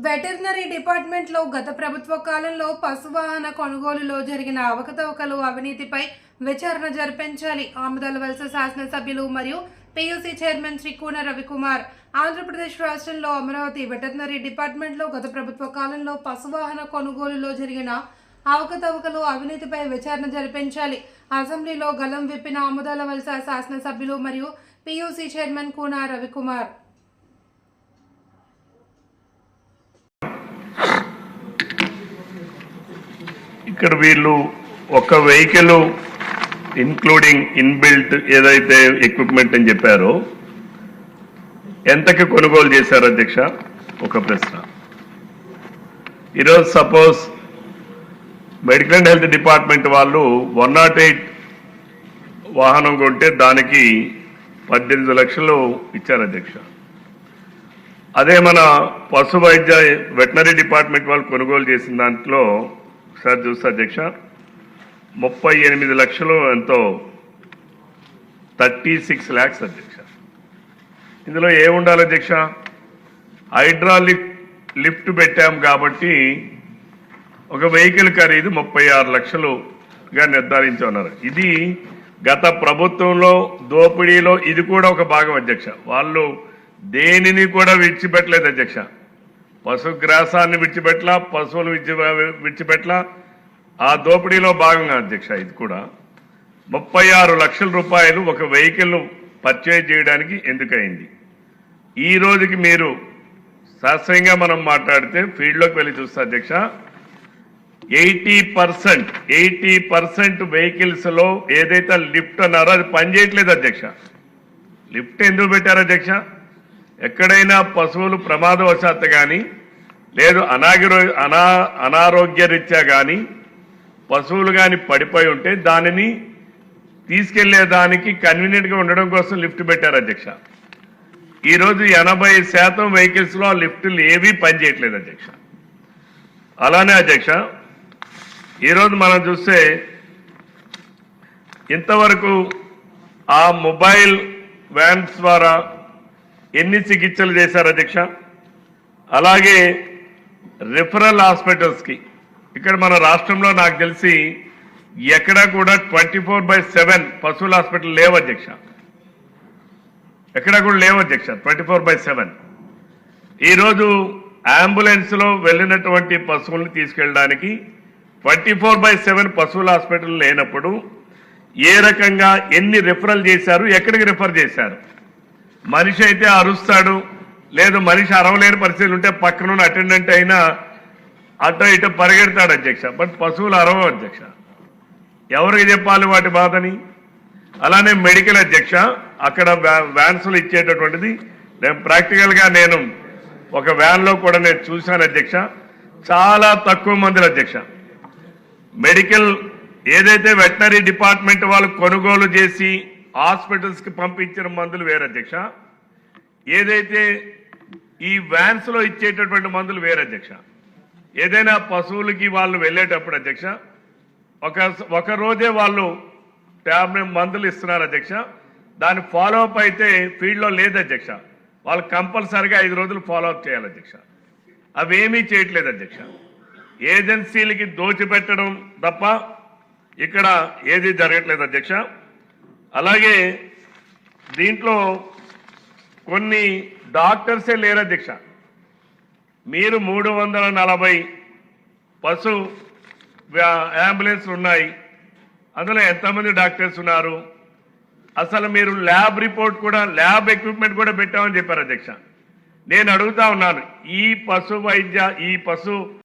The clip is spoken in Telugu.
వెటర్నరీ డిపార్ట్మెంట్లో గత ప్రభుత్వ కాలంలో పశువాహన కొనుగోలులో జరిగిన అవకతవకలు అవినీతిపై విచారణ జరిపించాలి. ఆమదాల వలస శాసనసభ్యులు మరియు పీయూసీ చైర్మన్ శ్రీ కూన రవికుమార్. ఆంధ్రప్రదేశ్ రాష్ట్రంలో అమరావతి వెటర్నరీ డిపార్ట్మెంట్లో గత ప్రభుత్వ కాలంలో పశువాహన కొనుగోలులో జరిగిన అవకతవకలు అవినీతిపై విచారణ జరిపించాలి. అసెంబ్లీలో గలం విప్పిన ఆమదాల వలస శాసనసభ్యులు మరియు పీయూసీ చైర్మన్ కూన రవికుమార్. ఇక్కడ వీళ్ళు ఒక వెహికల్ ఇన్క్లూడింగ్ ఇన్బిల్ట్ ఏదైతే ఎక్విప్మెంట్ అని చెప్పారో ఎంతకి కొనుగోలు చేశారు అధ్యక్ష? ఒక ప్రశ్న. ఈరోజు suppose medical and health department వాళ్ళు 108 వాహనం కొంటే దానికి 18 లక్షలు ఇచ్చారు అధ్యక్ష. అదే మన పశు వైద్య వెటనరీ డిపార్ట్మెంట్ వాళ్ళు కొనుగోలు చేసిన దాంట్లో సార్ చూస్తే అధ్యక్ష 38 లక్షలు ఎంతో 36 lakhs అధ్యక్ష. ఇందులో ఏముండాలి అధ్యక్ష? హైడ్రాలిక్ లిఫ్ట్ పెట్టాం కాబట్టి ఒక వెహికల్ ఖరీదు 36 లక్షలుగా నిర్ధారించున్నారు. ఇది గత ప్రభుత్వంలో దోపిడీలో ఇది కూడా ఒక భాగం అధ్యక్ష. వాళ్ళు దేనిని కూడా విడిచిపెట్టలేదు అధ్యక్ష. పశుగ్రాసాన్ని విడిచిపెట్టలా, పశువులు విడిచిపెట్టలా. ఆ దోపిడీలో భాగంగా అధ్యక్ష ఇది కూడా 36 లక్షల రూపాయలు ఒక వెహికల్ పర్చేజ్ చేయడానికి ఎందుకయింది? ఈ రోజుకి మీరు శాస్త్రీయంగా మనం మాట్లాడితే ఫీల్డ్లోకి వెళ్ళి చూస్తే అధ్యక్ష 80% వెహికల్స్ లో ఏదైతే లిఫ్ట్ అన్నారో అది పనిచేయట్లేదు అధ్యక్ష. లిఫ్ట్ ఎందుకు పెట్టారు అధ్యక్ష? ఎక్కడైనా పశువులు ప్రమాదవశాత్తు కానీ లేదు అనారోగ్య రీత్యా కానీ పశువులు కానీ పడిపోయి ఉంటే దానిని తీసుకెళ్లేదానికి కన్వీనియంట్గా ఉండడం కోసం లిఫ్ట్ పెట్టారు అధ్యక్ష. ఈరోజు 80% వెహికల్స్ లో లిఫ్టులు ఏవీ పనిచేయట్లేదు అధ్యక్ష. అలానే అధ్యక్ష ఈరోజు మనం చూస్తే ఇంతవరకు ఆ మొబైల్ వ్యాన్స్ ద్వారా ఎన్ని చికిత్సలు చేశారు అధ్యక్ష? అలాగే రిఫరల్ హాస్పిటల్స్కి ఇక్కడ మన రాష్ట్రంలో నాకు తెలిసి ఎక్కడా కూడా 24/7 పశువుల హాస్పిటల్ లేవు అధ్యక్ష. ఎక్కడా కూడా లేవు అధ్యక్ష 24/7. ఈరోజు అంబులెన్స్లో వెళ్ళినటువంటి పశువుల్ని తీసుకెళ్ళడానికి 24/7 పశువుల హాస్పిటల్ లేనప్పుడు ఏ రకంగా ఎన్ని రిఫరల్ చేశారు, ఎక్కడికి రిఫర్ చేశారు? మనిషి అయితే అరుస్తాడు, లేదు మనిషి అరవలేని పరిస్థితులు ఉంటే పక్కనున్న అటెండెంట్ అయినా అటో ఇటో పరిగెడతాడు అధ్యక్ష. బట్ పశువులు అరవవు అధ్యక్ష. ఎవరికి చెప్పాలి వాటి బాధని? అలానే మెడికల్ అధ్యక్ష అక్కడ వ్యాన్స్లు ఇచ్చేటటువంటిది ప్రాక్టికల్గా నేను ఒక వ్యాన్లో కూడా నేను చూశాను అధ్యక్ష. చాలా తక్కువ మంది అధ్యక్ష. మెడికల్ ఏదైతే వెటనరీ డిపార్ట్మెంట్ వాళ్ళు కొనుగోలు చేసి హాస్పిటల్స్కి పంపించిన మందులు వేరు అధ్యక్ష. ఏదైతే ఈ వ్యాన్స్లో ఇచ్చేటటువంటి మందులు వేరు అధ్యక్ష. ఏదైనా పశువులకి వాళ్ళు వెళ్ళేటప్పుడు అధ్యక్ష ఒక రోజే వాళ్ళు టాబ్లెట్ మందులు ఇస్తున్నారు అధ్యక్ష. దాని ఫాలోఅప్ అయితే ఫీల్డ్లో లేదు అధ్యక్ష. వాళ్ళు కంపల్సరిగా 5 రోజులు ఫాలోఅప్ చేయాలి అధ్యక్ష. అవేమీ చేయట్లేదు అధ్యక్ష. ఏజెన్సీలకి దోచిపెట్టడం తప్ప ఇక్కడ ఏది జరగట్లేదు అధ్యక్ష. అలాగే దీంట్లో కొన్ని డాక్టర్సే లేరు అధ్యక్ష. మీరు 340 పశు అంబులెన్స్లు ఉన్నాయి, అందులో ఎంతమంది డాక్టర్స్ ఉన్నారు? అసలు మీరు ల్యాబ్ రిపోర్ట్ కూడా ల్యాబ్ ఎక్విప్మెంట్ కూడా పెట్టామని చెప్పారు అధ్యక్ష. నేను అడుగుతా ఉన్నాను, ఈ పశు